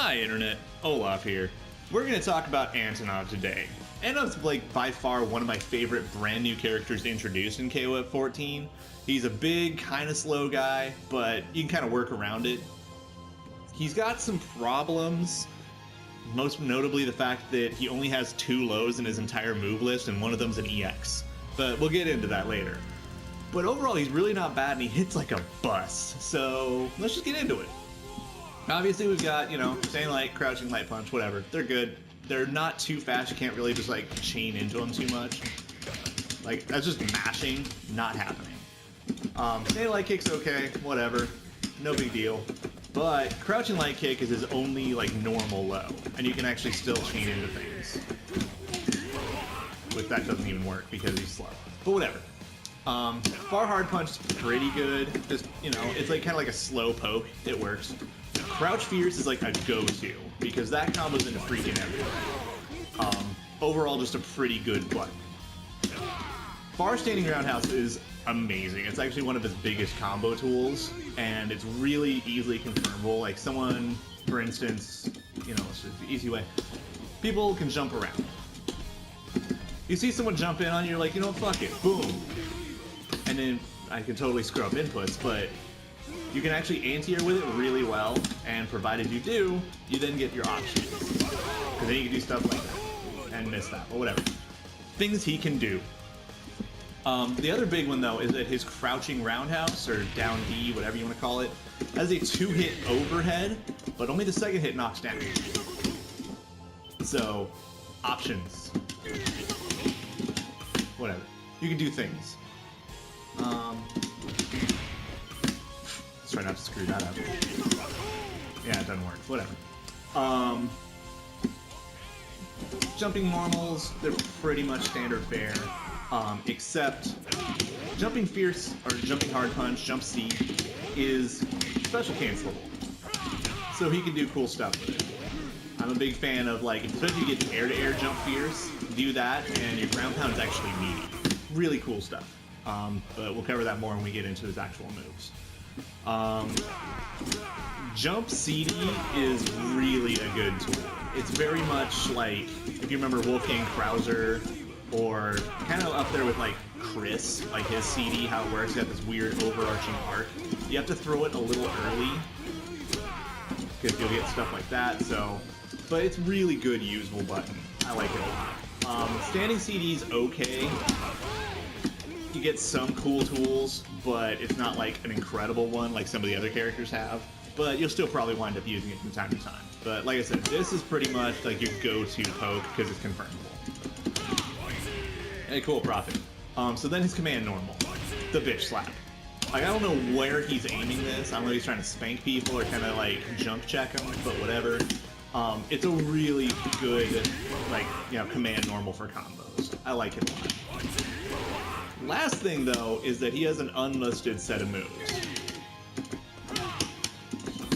Hi Internet, Olaf here. We're going to talk about Antonov today. Antonov's like by far one of my favorite brand new characters introduced in KOF 14. He's a big, kind of slow guy, but you can kind of work around it. He's got some problems, most notably the fact that he only has 2 lows in his entire move list and one of them's an EX. But we'll get into that later. But overall, he's really not bad and he hits like a bus. So let's just get into it. Obviously, we've got, Standing Light, Crouching Light Punch, whatever. They're good. They're not too fast. You can't really just, chain into them too much. That's just mashing, not happening. Standing Light Kick's okay, whatever. No big deal. But Crouching Light Kick is his only, normal low. And you can actually still chain into things. Which that doesn't even work because he's slow. But whatever. Far Hard Punch is pretty good. Just, it's kind of like a slow poke. It works. Crouch Fierce is like a go-to, because that combo's into freaking everywhere. Overall, just a pretty good button. Far Standing Roundhouse is amazing. It's actually one of his biggest combo tools, and it's really easily confirmable. Like someone, for instance, it's just an easy way. People can jump around. You see someone jump in on you, you're like, fuck it, boom. And then I can totally screw up inputs, but you can actually anti-air with it really well, and provided you do, you then get your options. Because then you can do stuff like that, and miss that, but whatever. Things he can do. The other big one, though, is that his Crouching Roundhouse, or Down D, whatever you want to call it, has a 2-hit overhead, but only the second hit knocks down. So, options. Whatever. You can do things. Let's try not to screw that up. Yeah, it doesn't work. Whatever. Jumping normals, they're pretty much standard fare. Except Jumping Fierce, or Jumping Hard Punch, Jump C, is special cancelable. So he can do cool stuff with it. I'm a big fan of, especially if you get air-to-air Jump Fierce, do that, and your ground pound is actually meaty. Really cool stuff. But we'll cover that more when we get into his actual moves. Jump CD is really a good tool. It's very much like, if you remember Wolfgang Krauser, or kind of up there with Chris, his CD, how it works, got this weird overarching arc. You have to throw it a little early, because you'll get stuff like that, but it's really good usable button. I like it a lot. Standing CD's okay. You get some cool tools, but it's not an incredible one like some of the other characters have. But you'll still probably wind up using it from time to time. But like I said, this is pretty much your go-to poke because it's confirmable. Hey, cool, Profit. So then his command normal, the bitch slap. I don't know where he's aiming this. I don't know if he's trying to spank people or kind of junk check them, but whatever. It's a really good command normal for combos. I like it a lot. Last thing, though, is that he has an unlisted set of moves.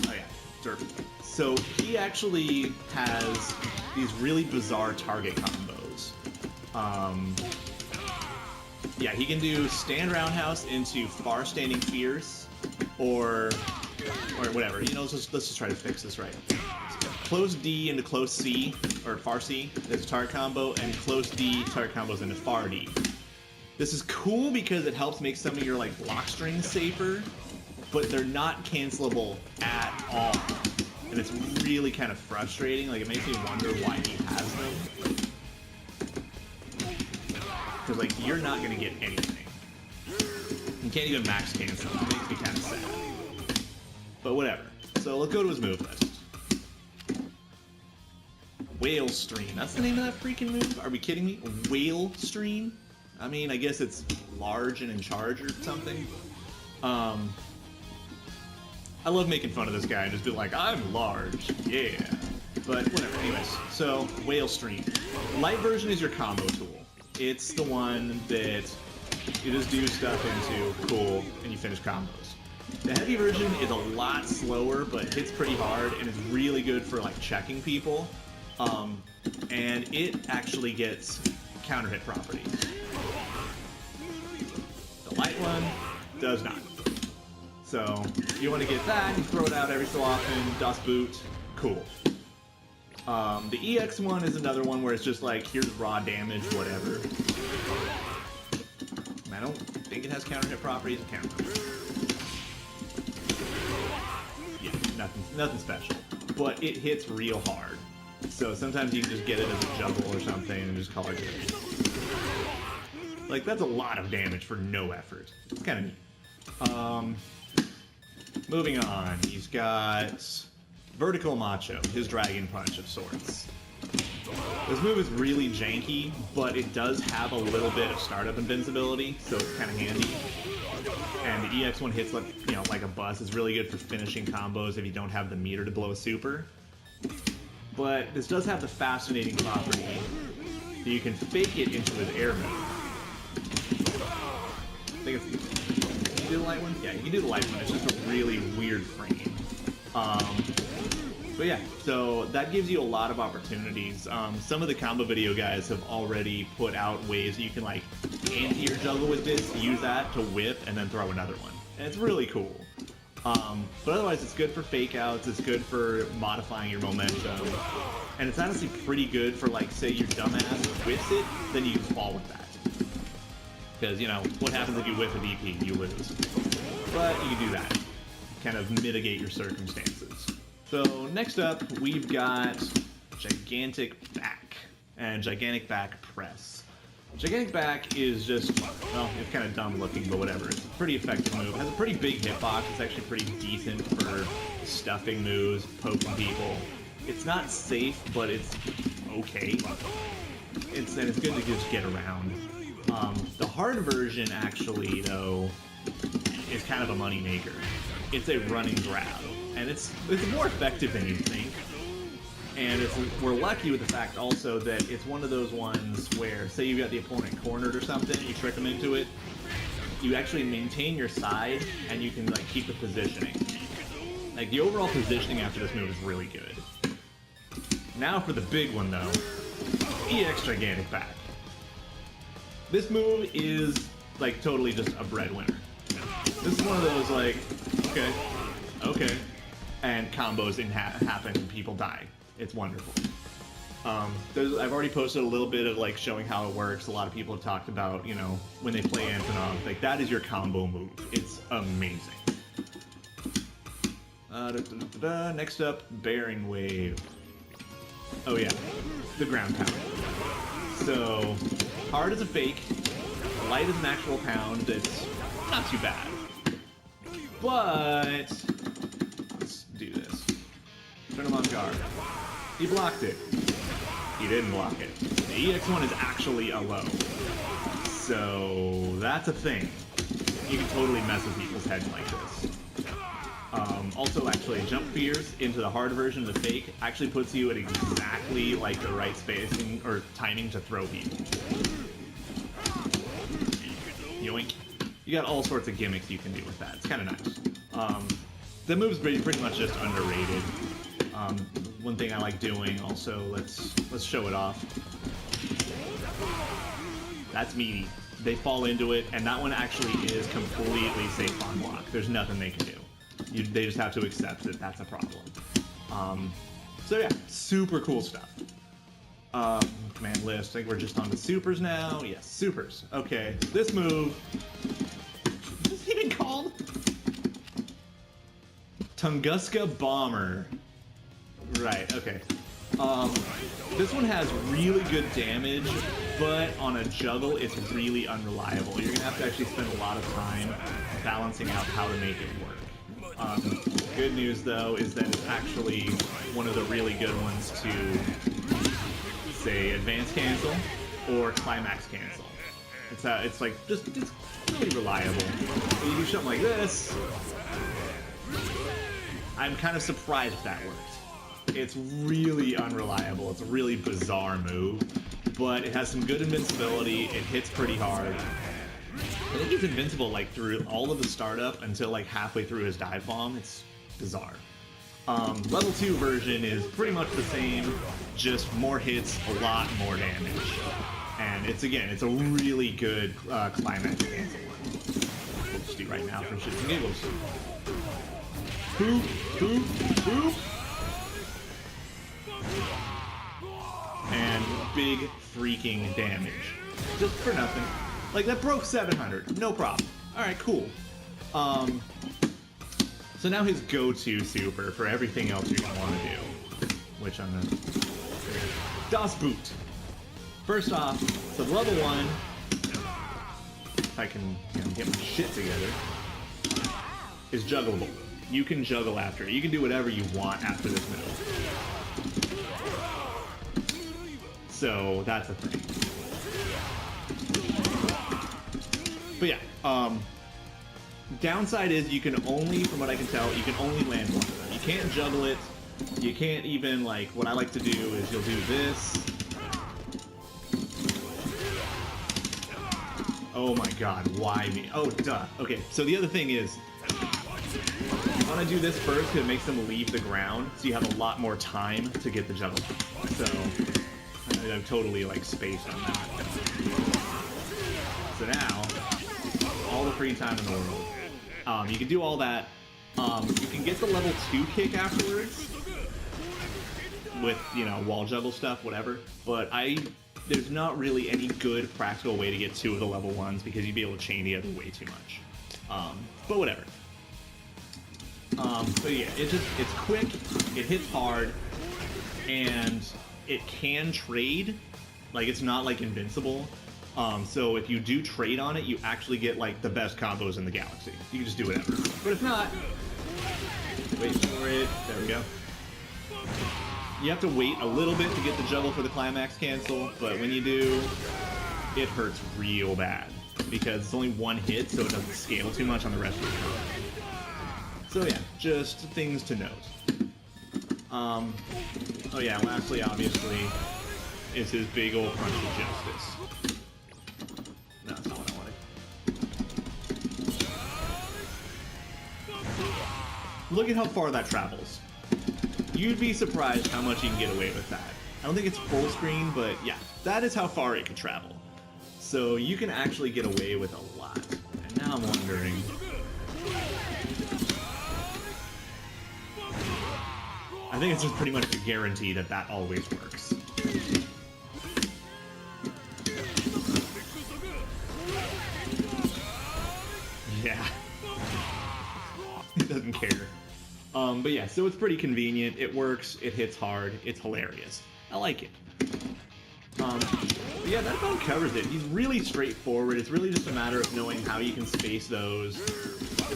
Oh yeah, derp. So he actually has these really bizarre target combos. Yeah, he can do Stand Roundhouse into Far Standing Fierce, or whatever. Let's just try to fix this right. Close D into Close C, or Far C, there's a target combo, and Close D target combos into Far D. This is cool because it helps make some of your block strings safer, but they're not cancelable at all. And it's really kind of frustrating. It makes me wonder why he has them. Because you're not gonna get anything. You can't even max cancel. It makes me kind of sad. But whatever. So let's go to his move list. Whale Stream. That's the name of that freaking move? Are we kidding me? Whale Stream? I mean, I guess it's large and in charge or something. I love making fun of this guy and just be like, I'm large, yeah. But whatever, anyways. So, Whale Stream. Light version is your combo tool. It's the one that you just do stuff into, cool, and you finish combos. The heavy version is a lot slower, but hits pretty hard and is really good for checking people. And it actually gets counter hit properties. The light one does not. So you want to get that, you throw it out every so often, Das Boot, cool. The EX one is another one where it's just like, here's raw damage, whatever. I don't think it has counter hit properties. Yeah, nothing special. But it hits real hard. So sometimes you can just get it as a juggle or something and just call it good. Like, that's a lot of damage for no effort. It's kind of neat. Moving on, he's got Vertical Macho, his Dragon Punch of sorts. This move is really janky, but it does have a little bit of startup invincibility, so it's kind of handy. And the EX one hits like a bus. It's really good for finishing combos if you don't have the meter to blow a super. But this does have the fascinating property that you can fake it into his air move. I think it's... Can you do the light one? Yeah, you can do the light one. It's just a really weird frame. But yeah, so that gives you a lot of opportunities. Some of the combo video guys have already put out ways that you can like anti-air juggle with this, use that to whip, and then throw another one. And it's really cool. But otherwise, it's good for fake outs, it's good for modifying your momentum. And it's honestly pretty good for like, say your dumbass whiffs it, then you just fall with that. Because, you know, what happens if you whiff a DP? You lose. But you can do that. Kind of mitigate your circumstances. So next up, we've got Gigantic Back and Gigantic Back Press. Gigantic Back is just, well, it's kind of dumb looking, but whatever. It's a pretty effective move. It has a pretty big hitbox. It's actually pretty decent for stuffing moves, poking people. It's not safe, but it's okay. It's good to just get around. The hard version, actually, though, is kind of a moneymaker. It's a running grab, and it's more effective than you think. And we're lucky with the fact also that it's one of those ones where, say you've got the opponent cornered or something, you trick them into it, you actually maintain your side, and you can like keep the positioning. Like the overall positioning after this move is really good. Now for the big one though, EX Gigantic Back. This move is like totally just a breadwinner. This is one of those like, okay, and combos happen and people die. It's wonderful. I've already posted a little bit of like showing how it works. A lot of people have talked about, you know, when they play Antonov, like that is your combo move. It's amazing. Next up, Bearing Wave. Oh yeah, the ground pound. So, hard as a fake, light as an actual pound. It's not too bad. But let's do this. Turn him on guard. He blocked it. He didn't block it. The EX one is actually a low. So that's a thing. You can totally mess with people's heads like this. Also, actually, jump fears into the hard version of the fake actually puts you at exactly like the right spacing or timing to throw people. Yoink. You got all sorts of gimmicks you can do with that. It's kind of nice. The move's pretty much just underrated. One thing I like doing also, let's show it off. That's meaty. They fall into it, and that one actually is completely safe on block. There's nothing they can do. They just have to accept that that's a problem. So yeah, super cool stuff. Command list, I think we're just on the supers now. Yes, supers. Okay, this move, what's it even called? Tunguska Bomber. Right, okay. This one has really good damage, but on a juggle, it's really unreliable. You're gonna have to actually spend a lot of time balancing out how to make it work. Good news, though, is that it's actually one of the really good ones to, say, advance cancel or climax cancel. It's like, it's really reliable. When you do something like this, I'm kind of surprised that worked. It's really unreliable. It's a really bizarre move, but it has some good invincibility. It hits pretty hard. I think he's invincible like through all of the startup until like halfway through his dive bomb. It's bizarre. Level 2 version is pretty much the same, just more hits, a lot more damage. And it's a really good climax cancel one. We'll just do right now for shits and giggles. Boop, boop, boop. big freaking damage. Just for nothing. Like, that broke 700. No problem. Alright, cool. So now his go-to super for everything else you're going to want to do. Which I'm going to... Das Boot. First off, so level 1... If I can get my shit together... is juggleable. You can juggle after it. You can do whatever you want after this move. So, that's a thing. But yeah, downside is you can only, from what I can tell, you can only land one of them. You can't juggle it. You can't even, like, what I like to do is you'll do this. Oh my god, why me? Oh, duh. Okay, so the other thing is, you want to do this first because it makes them leave the ground, so you have a lot more time to get the juggle. So, I've totally, like, spaced on that. So now, all the free time in the world. You can do all that. You can get the level 2 kick afterwards with, you know, wall juggle stuff, whatever. But there's not really any good practical way to get 2 of the level 1s because you'd be able to chain together way too much. But whatever. So yeah, it's quick, it hits hard, and it can trade. Like, it's not like invincible. So if you do trade on it, you actually get, like, the best combos in the galaxy. You can just do whatever. But if not, wait for it. There we go. You have to wait a little bit to get the juggle for the climax cancel, but when you do, it hurts real bad. Because it's only one hit, so it doesn't scale too much on the rest of the turn. So yeah, just things to note. Oh yeah, lastly, obviously, is his big old punch of justice. No, that's not what I wanted. Look at how far that travels. You'd be surprised how much you can get away with that. I don't think it's full screen, but yeah, that is how far it can travel. So you can actually get away with a lot. And now I'm wondering... I think it's just pretty much a guarantee that that always works. Yeah. It doesn't care. But yeah, so it's pretty convenient. It works, it hits hard, it's hilarious. I like it. But yeah, that about covers it. He's really straightforward. It's really just a matter of knowing how you can space those,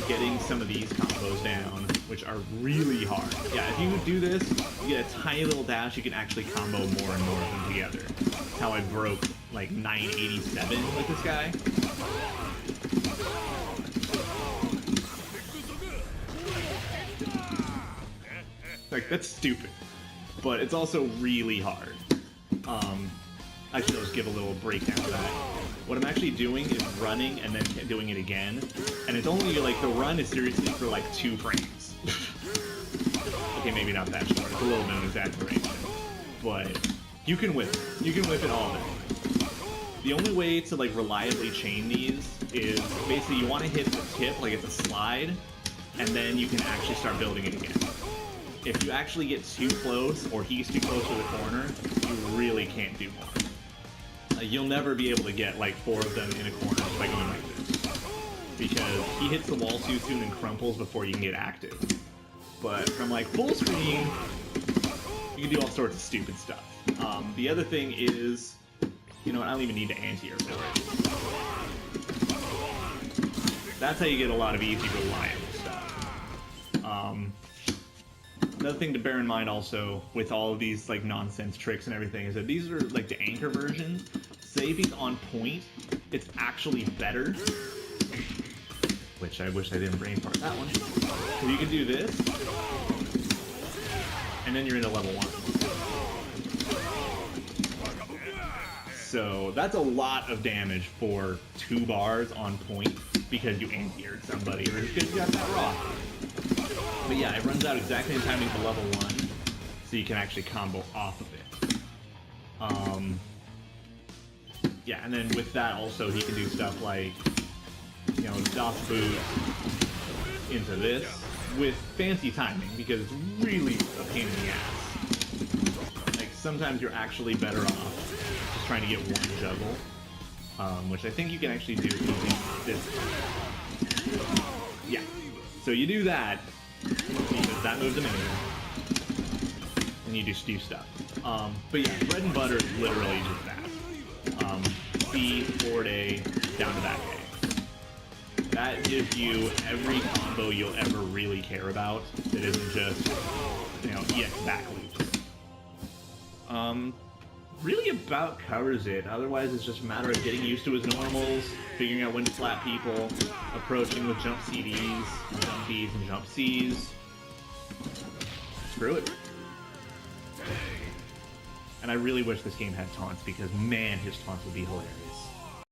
getting some of these combos down, which are really hard. Yeah, if you do this, you get a tiny little dash, you can actually combo more and more of them together. That's how I broke like 987 with this guy. Like, that's stupid. But it's also really hard. I should just give a little breakdown of that. What I'm actually doing is running and then doing it again. And it's only, like, the run is seriously for, like, 2 frames. Okay, maybe not that short. It's a little bit of an exaggeration. But you can whip it. You can whip it all day. The only way to, like, reliably chain these is basically you want to hit the tip, like it's a slide, and then you can actually start building it again. If you actually get too close, or he's too close to the corner, you really can't do more. You'll never be able to get like 4 of them in a corner by going like this. Because he hits the wall too soon and crumples before you can get active. But from like full screen, you can do all sorts of stupid stuff. The other thing is, you know what, I don't even need to anti-air for it. That's how you get a lot of easy, reliable stuff. Another thing to bear in mind also with all of these like nonsense tricks and everything is that these are like the anchor versions. Say if he's on point, it's actually better. Which I wish I didn't brain fart that one. So you can do this, and then you're into level 1. So that's a lot of damage for 2 bars on point because you anti-aired somebody or because you got that rock. But yeah, it runs out exactly in time to get to level 1, so you can actually combo off of it. Yeah, and then with that also, he can do stuff like, you know, DOS boot into this with fancy timing, because it's really a pain in the ass. Like, sometimes you're actually better off trying to get one juggle, which I think you can actually do using this. Yeah, so you do that, because that move's amazing, and you just do stuff. But yeah, bread and butter is literally just that. C, forward A, down to back A. That gives you every combo you'll ever really care about that isn't just, you know, EX back loops. Really about covers it. Otherwise, it's just a matter of getting used to his normals, figuring out when to slap people, approaching with jump CDs, jump Bs, and jump Cs. Screw it. And I really wish this game had taunts, because man, his taunts would be hilarious.